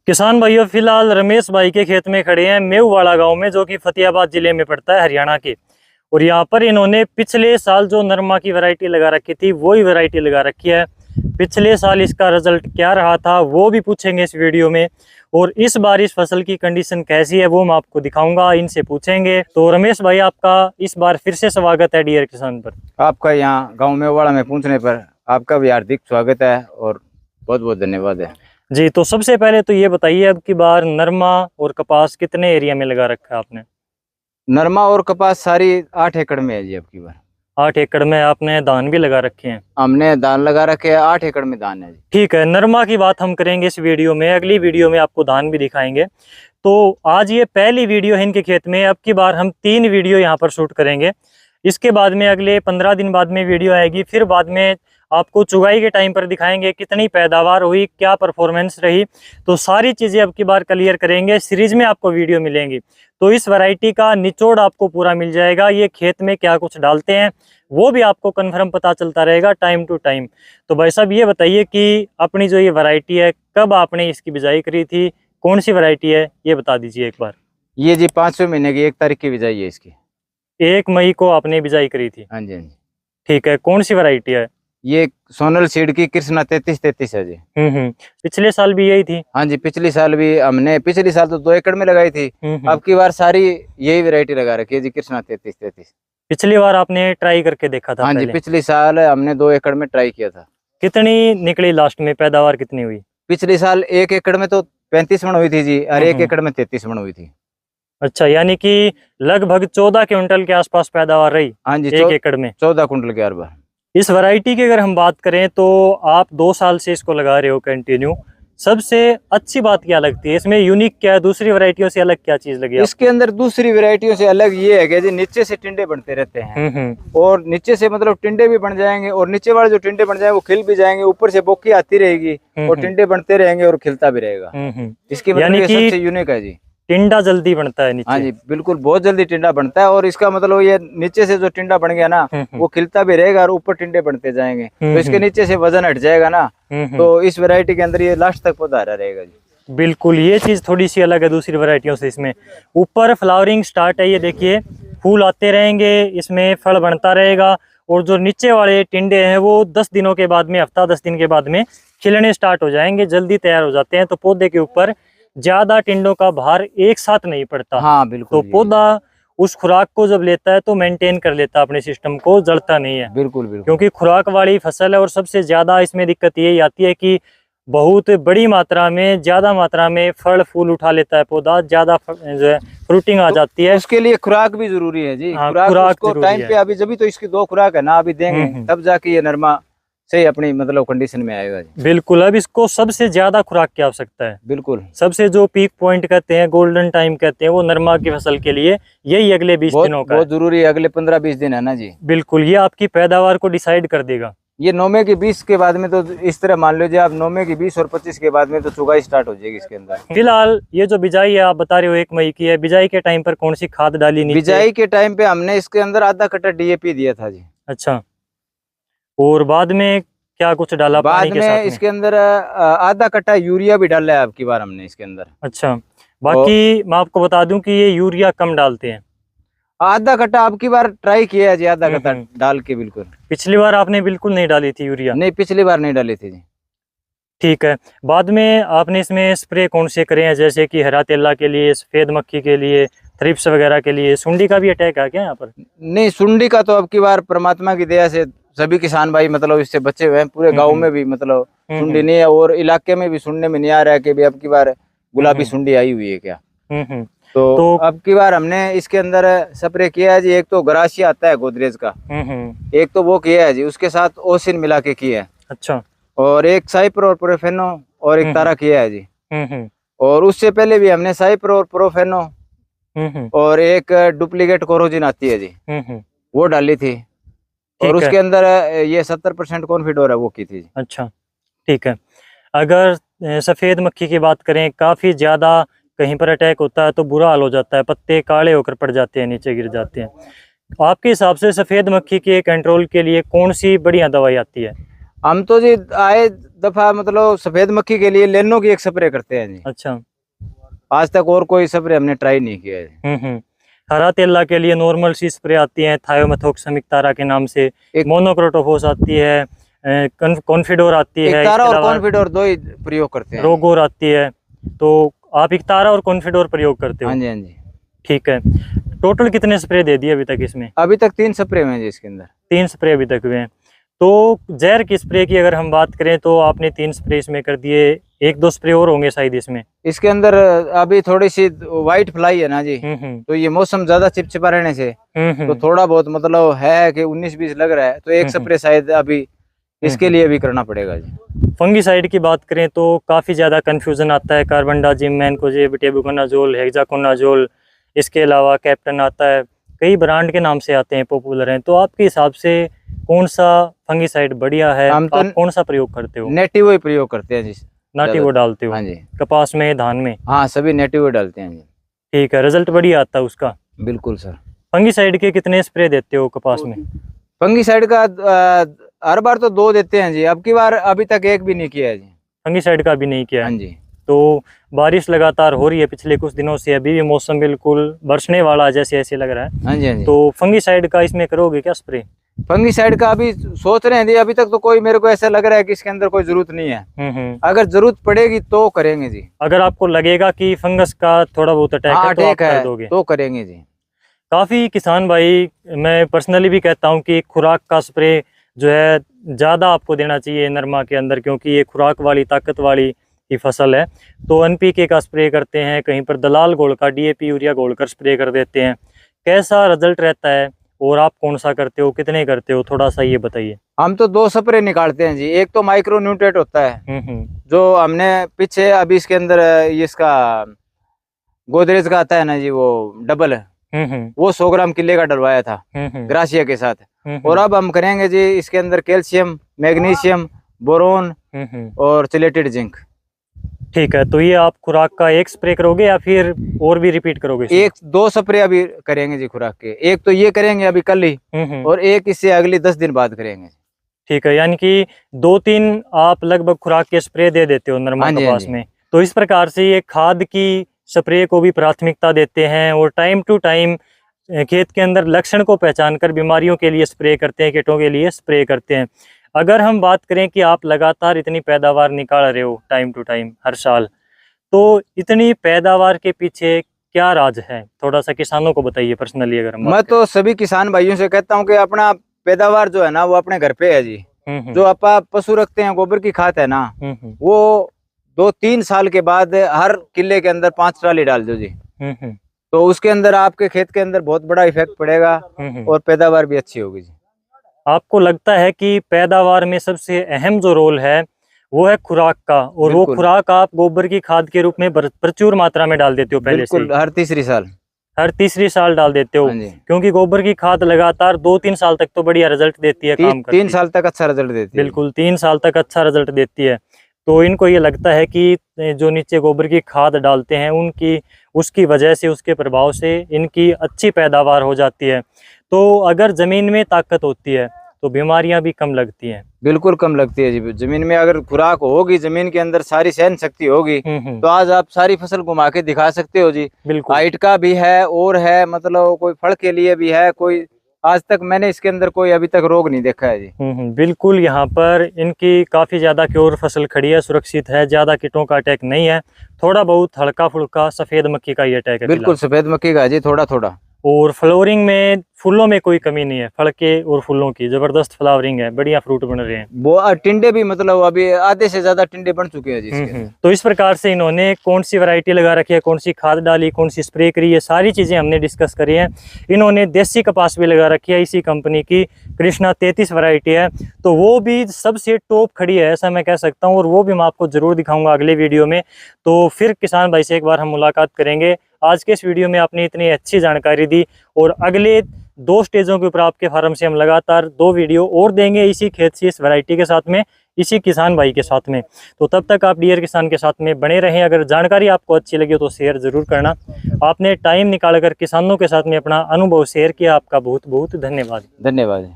किसान भाइयों, फिलहाल रमेश भाई के खेत में खड़े हैं मेववाड़ा गांव में, जो कि फतेहाबाद जिले में पड़ता है, हरियाणा के। और यहाँ पर इन्होंने पिछले साल जो नरमा की वैरायटी लगा रखी थी वही वैरायटी लगा रखी है। पिछले साल इसका रिजल्ट क्या रहा था वो भी पूछेंगे इस वीडियो में, और इस बार इस फसल की कंडीशन कैसी है वो मैं आपको दिखाऊंगा, इनसे पूछेंगे। तो रमेश भाई, आपका इस बार फिर से स्वागत है डियर किसान पर। आपका यहाँ गांव मेववाड़ा में पहुंचने पर आपका भी हार्दिक स्वागत है और बहुत बहुत धन्यवाद है जी। तो सबसे पहले तो ये बताइए, अब की बार नरमा और कपास कितने एरिया में लगा रखा है आपने? नरमा और कपास सारी 8 एकड़ में है जी। अब की बार 8 एकड़ में आपने धान भी लगा रखे हैं? हमने धान लगा रखे हैं, 8 एकड़ में धान है जी। ठीक है, नरमा की बात हम करेंगे इस वीडियो में, अगली वीडियो में आपको धान भी दिखाएंगे। तो आज ये पहली वीडियो है इनके खेत में। अब की बार हम 3 वीडियो यहाँ पर शूट करेंगे। इसके बाद में अगले 15 दिन बाद में वीडियो आएगी। फिर बाद में आपको चुगाई के टाइम पर दिखाएंगे कितनी पैदावार हुई, क्या परफॉर्मेंस रही। तो सारी चीज़ें अब की बार क्लियर करेंगे, सीरीज में आपको वीडियो मिलेंगी। तो इस वैरायटी का निचोड़ आपको पूरा मिल जाएगा। ये खेत में क्या कुछ डालते हैं वो भी आपको कन्फर्म पता चलता रहेगा टाइम टू टाइम। तो भाई साहब, ये बताइए कि अपनी जो ये वैरायटी है, कब आपने इसकी बिजाई करी थी, कौन सी वैरायटी है, ये बता दीजिए एक बार। ये जी 5वें महीने की 1 तारीख की बिजाई है इसकी। 1 मई को आपने बिजाई करी थी? हाँ जी, हाँ जी। ठीक है, कौन सी वैरायटी है? ये सोनल सीड की कृष्णा 3333 है जी। पिछले साल भी यही थी? हाँ जी, पिछली साल भी हमने, पिछली साल तो 2 एकड़ में लगाई थी। अब की बार सारी यही वैरायटी लगा रखी है जी, कृष्णा 3333। पिछली बार आपने ट्राई करके देखा था? हाँ जी, पिछली साल हमने 2 एकड़ में ट्राई किया था। कितनी निकली लास्ट में, पैदावार कितनी हुई? पिछले साल 1 एकड़ में तो 35 मन हुई थी जी, और 1 एकड़ में 33 मन हुई थी। अच्छा, यानी कि लगभग 14 क्विंटल के आसपास पैदावार रही? हाँ जी, 1 एकड़ में 14 कुंटल के बार। इस वैरायटी की अगर हम बात करें तो आप 2 साल से इसको लगा रहे हो कंटिन्यू। सबसे अच्छी बात क्या लगती है इसमें, यूनिक क्या है, दूसरी वैरायटियों से अलग क्या चीज लगी? इसके अंदर दूसरी वैरायटियों से अलग ये है कि जी नीचे से टिंडे बनते रहते हैं। और नीचे से मतलब टिंडे भी बन जाएंगे, और नीचे वाले जो टिंडे बन जाएंगे वो खिल भी जाएंगे, ऊपर से बोकी आती रहेगी और टिंडे बनते रहेंगे और खिलता भी रहेगा। इसकी मतलब सबसे यूनिक है जी, टिंडा जल्दी बनता है नीचे। हाँ जी, बिल्कुल, बहुत जल्दी टिंडा बनता है। और इसका मतलब ये नीचे से जो टिंडा बन गया ना वो खिलता भी रहेगा और ऊपर टिंडे बनते जाएंगे, तो इसके नीचे से वजन हट जाएगा ना, तो इस वैरायटी के अंदर ये लास्ट तक पौधा हरा रहेगा जी। बिल्कुल, ये चीज थोड़ी सी अलग है दूसरी वैरायटियों से। इसमें ऊपर फ्लावरिंग स्टार्ट है, ये देखिए फूल आते रहेंगे, इसमें फल बनता रहेगा। और जो नीचे वाले टिंडे हैं वो 10 दिनों के बाद में, हफ्ता 10 दिन के बाद में खिलने स्टार्ट हो जाएंगे, जल्दी तैयार हो जाते हैं। तो पौधे के ऊपर ज्यादा टिंडों का भार एक साथ नहीं पड़ता। हाँ बिल्कुल। तो पौधा उस खुराक को जब लेता है तो मेंटेन कर लेता है अपने सिस्टम को, जड़ता नहीं है। बिल्कुल बिल्कुल, जो खुराक वाली फसल है। और सबसे ज्यादा इसमें दिक्कत यही आती है कि बहुत बड़ी मात्रा में, ज्यादा मात्रा में फल फूल उठा लेता है पौधा, ज्यादा जो है फ्रूटिंग आ जाती है। उसके लिए खुराक भी जरूरी है जी। हाँ, खुराक को टाइम पे, अभी जब तो इसकी 2 खुराक है ना, अभी देंगे तब जाके ये नरमा सही अपनी मतलब कंडीशन में आएगा जी। बिल्कुल, अब इसको सबसे ज्यादा खुराक की आवश्यकता है। बिल्कुल, सबसे जो पीक पॉइंट कहते हैं, गोल्डन टाइम कहते हैं, वो नरमा की फसल के लिए यही अगले 20 दिनों का बहुत जरूरी है। अगले 15-20 दिन है ना जी। बिल्कुल, ये आपकी पैदावार को डिसाइड कर देगा। ये 9वें की 20 के बाद में तो इस तरह मान लीजिए आप, 9वें की 20 और 25 के बाद में तो चुगाई स्टार्ट हो जाएगी इसके अंदर। फिलहाल ये जो बिजाई है आप बता रहे हो 1 मई की है, बिजाई के टाइम पर कौन सी खाद डाली नीचे? बिजाई के टाइम पे हमने इसके अंदर आधा कट्टा DAP दिया था जी। अच्छा, और बाद में क्या कुछ डाला? बाद पानी के साथ में इसके अंदर आधा कट्टा यूरिया भी डाला है आपकी बार हमने इसके अंदर। अच्छा, बाकी मैं आपको बता दूं कि ये यूरिया कम डालते हैं। आधा कट्टा आपकी बार ट्राई किया है जी, आधा कट्टा डाल के। बिल्कुल, पिछली बार आपने बिल्कुल नहीं डाली थी यूरिया? नहीं, पिछली बार नहीं डाली थी जी। ठीक है, बाद में आपने इसमें स्प्रे कौन से करे हैं, जैसे कि हरा तेला के लिए, सफेद मक्खी के लिए, थ्रिप्स वगैरह के लिए? सुंडी का भी अटैक है क्या यहाँ पर? नहीं, सुंडी का तो अब की बार परमात्मा की दया से सभी किसान भाई मतलब इससे बचे हुए हैं। पूरे गांव में भी मतलब सुंडी नहीं है, और इलाके में भी सुनने में नहीं आ रहा है कि भी अब की बार गुलाबी सुंडी आई हुई है क्या। तो अब की बार हमने इसके अंदर स्प्रे किया है जी। एक तो गरासिया आता है गोदरेज का, एक तो वो किया है जी, उसके साथ ओसिन मिला के किया है। अच्छा, और एक साइपर और प्रोफेनो और एक तारा किया है जी। और उससे पहले भी हमने साइपर और प्रोफेनो और एक डुप्लीकेट कोरोजिन आती है जी, वो डाली थी। और उसके अंदर ये 70% कॉन्फिडोर है वो की थी। अच्छा, ठीक है। अगर सफेद मक्खी की बात करें, काफी ज्यादा कहीं पर अटैक होता है तो बुरा हाल हो जाता है, पत्ते काले होकर पड़ जाते हैं, नीचे गिर जाते हैं। आपके हिसाब से सफेद मक्खी के कंट्रोल के लिए कौन सी बढ़िया दवाई आती है? हम तो जी आए दफा मतलब सफेद मक्खी के लिए लेनो की एक स्प्रे करते हैं जी। अच्छा। आज तक और कोई स्प्रे हमने ट्राई नहीं किया है। हरा तेला के लिए नॉर्मल सी स्प्रे आती है, थायोमेथोक्सम इक्तारा के नाम से, एक मोनोक्रोटोफॉस आती है, कॉन्फिडोर आती है, इक्तारा इसके और अलावा कॉन्फिडोर दो ही प्रयोग करते हैं। रोगोर आती है। तो आप इक्तारा और कॉन्फिडोर प्रयोग करते हो? हाँ जी, हाँ जी। ठीक है। टोटल कितने स्प्रे दे दिए अभी तक इसमें? अभी तक 3 स्प्रे हुए हैं जी इसके अंदर। 3 स्प्रे अभी तक हुए हैं। तो जहर की स्प्रे की अगर हम बात करें तो आपने 3 स्प्रे इसमें कर दिए, 1-2 स्प्रे और होंगे शायद इसमें। इसके अंदर अभी थोड़ी सी व्हाइट फ्लाई है ना जी, तो ये मौसम ज्यादा चिपचिपा रहने से तो थोड़ा बहुत मतलब है कि 19-20 लग रहा है, तो एक स्प्रे शायद अभी इसके लिए भी करना पड़ेगा जी। फंगीसाइड की बात करें तो काफ़ी ज़्यादा कंफ्यूजन आता है, कार्बनडाजिम, मैनकोजेब, टेबुकोनाजोल, हेक्साकोनाजोल, इसके अलावा कैप्टन आता है, कई ब्रांड के नाम से आते हैं, पॉपुलर हैं। तो आपके हिसाब से कौन सा फंगीसाइड बढ़िया है? हम तो आप कौन सा प्रयोग करते हो? नेटिव ही प्रयोग करते हैं जी। नाटिवो डालते हो? हाँ जी। कपास में, धान में? हाँ, सभी नेटिव ही डालते हैं जी। ठीक है, रिजल्ट बढ़िया आता है उसका? बिल्कुल सर। फंगीसाइड के कितने स्प्रे देते हो कपास में? फंगीसाइड का हर बार तो 2 देते हैं जी, अब की बार अभी तक एक भी नहीं किया है जी। फंगीसाइड का भी नहीं किया है? हाँ जी। तो बारिश लगातार हो रही है पिछले कुछ दिनों से, अभी भी मौसम बिल्कुल बरसने वाला जैसे ऐसे लग रहा है। हाँ जी, हाँ जी। तो फंगीसाइड का इसमें करोगे क्या स्प्रे? फंगीसाइड का अभी सोच रहे हैं जी, अभी तक तो कोई मेरे को ऐसा लग रहा है कि इसके अंदर कोई जरूरत नहीं है। अगर जरूरत पड़ेगी तो करेंगे जी। अगर आपको लगेगा कि फंगस का थोड़ा बहुत अटैक है तो आप कर दोगे? तो करेंगे जी। काफ़ी किसान भाई, मैं पर्सनली भी कहता हूं कि खुराक का स्प्रे जो है ज़्यादा आपको देना चाहिए नरमा के अंदर, क्योंकि ये खुराक वाली, ताकत वाली ही फसल है। तो एनपीके का स्प्रे करते हैं, कहीं पर दलाल घोल का, डीएपी यूरिया घोल कर स्प्रे कर देते हैं। कैसा रिजल्ट रहता है और आप कौन सा करते हो, कितने करते हो, थोड़ा सा ये बताइए। हम तो 2 स्प्रे निकालते हैं जी। एक तो माइक्रो न्यूट्रेट होता है जो हमने पीछे अभी इसके अंदर इसका गोदरेज का आता है ना जी, वो डबल वो 100 ग्राम किले का डलवाया था ग्रासिया के साथ। और अब हम करेंगे जी इसके अंदर कैल्शियम, मैग्नीशियम, बोरोन और चिलेटेड जिंक। ठीक है, तो ये आप खुराक का एक स्प्रे करोगे या फिर और भी रिपीट करोगे? 1-2 स्प्रे अभी करेंगे जी खुराक के। एक तो ये करेंगे अभी कल ही, और एक इससे अगली 10 दिन बाद करेंगे। ठीक है, यानी कि 2-3 आप लगभग खुराक के स्प्रे दे देते हो नरमा कपास में। तो इस प्रकार से ये खाद की स्प्रे को भी प्राथमिकता देते हैं और टाइम टू टाइम खेत के अंदर लक्षण को पहचान कर बीमारियों के लिए स्प्रे करते हैं, कीटों के लिए स्प्रे करते हैं। अगर हम बात करें कि आप लगातार इतनी पैदावार निकाल रहे हो टाइम टू टाइम हर साल, तो इतनी पैदावार के पीछे क्या राज है? थोड़ा सा किसानों को बताइए पर्सनली। अगर मैं तो सभी किसान भाइयों से कहता हूं कि अपना पैदावार जो है ना वो अपने घर पे है जी। जो आप पशु रखते हैं, गोबर की खाद है ना, वो 2-3 साल के बाद हर किले के अंदर 5 ट्राली डाल दो जी। तो उसके अंदर आपके खेत के अंदर बहुत बड़ा इफेक्ट पड़ेगा और पैदावार भी अच्छी होगी जी। आपको लगता है कि पैदावार में सबसे अहम जो रोल है वो है खुराक का, और वो खुराक आप गोबर की खाद के रूप में प्रचुर मात्रा में डाल देते हो पहले से? हर तीसरी साल डाल देते हो, क्योंकि गोबर की खाद लगातार 2-3 साल तक तो बढ़िया रिजल्ट देती है, काम करती है। 3 साल तक अच्छा रिजल्ट देती है। बिल्कुल, 3 साल तक अच्छा रिजल्ट देती है। तो इनको ये लगता है कि जो नीचे गोबर की खाद डालते हैं उनकी, उसकी वजह से, उसके प्रभाव से इनकी अच्छी पैदावार हो जाती है। तो अगर ज़मीन में ताकत होती है तो बीमारियां भी कम लगती हैं। बिल्कुल कम लगती है जी। जमीन में अगर खुराक होगी, जमीन के अंदर सारी सहन शक्ति होगी, तो आज आप सारी फसल घुमा के दिखा सकते हो जी। बिल्कुल, हाइट का भी है और है, मतलब कोई फल के लिए भी है। कोई आज तक मैंने इसके अंदर कोई अभी तक रोग नहीं देखा है जी। बिल्कुल, यहाँ पर इनकी काफ़ी ज़्यादा क्योर फसल खड़ी है, सुरक्षित है, ज़्यादा कीटों का अटैक नहीं है। थोड़ा बहुत हल्का फुल्का सफ़ेद मक्खी का ये अटैक है। बिल्कुल सफ़ेद मक्खी का जी, थोड़ा थोड़ा। और फ्लावरिंग में, फूलों में कोई कमी नहीं है, फल के और फूलों की जबरदस्त फ्लावरिंग है, बढ़िया फ्रूट बन रहे हैं। वो टिंडे भी मतलब अभी आधे से ज्यादा टिंडे बन चुके हैं जी। तो इस प्रकार से इन्होंने कौन सी वैरायटी लगा रखी है, कौन सी खाद डाली, कौन सी स्प्रे करी, ये सारी चीजें हमने डिस्कस करी हैं। इन्होंने देसी कपास भी लगा रखी है, इसी कंपनी की कृष्णा 33 वैरायटी है, तो वो भी सबसे टॉप खड़ी है ऐसा मैं कह सकता हूँ, और वो भी मैं आपको जरूर दिखाऊंगा अगले वीडियो में। तो फिर किसान भाई से एक बार हम मुलाकात करेंगे। आज के इस वीडियो में आपने इतनी अच्छी जानकारी दी, और अगले 2 स्टेजों के ऊपर आपके फार्म से हम लगातार 2 वीडियो और देंगे, इसी खेत से, इस वैरायटी के साथ में, इसी किसान भाई के साथ में। तो तब तक आप डियर किसान के साथ में बने रहें। अगर जानकारी आपको अच्छी लगी तो शेयर ज़रूर करना। आपने टाइम निकालकर किसानों के साथ में अपना अनुभव शेयर किया, आपका बहुत बहुत धन्यवाद। धन्यवाद।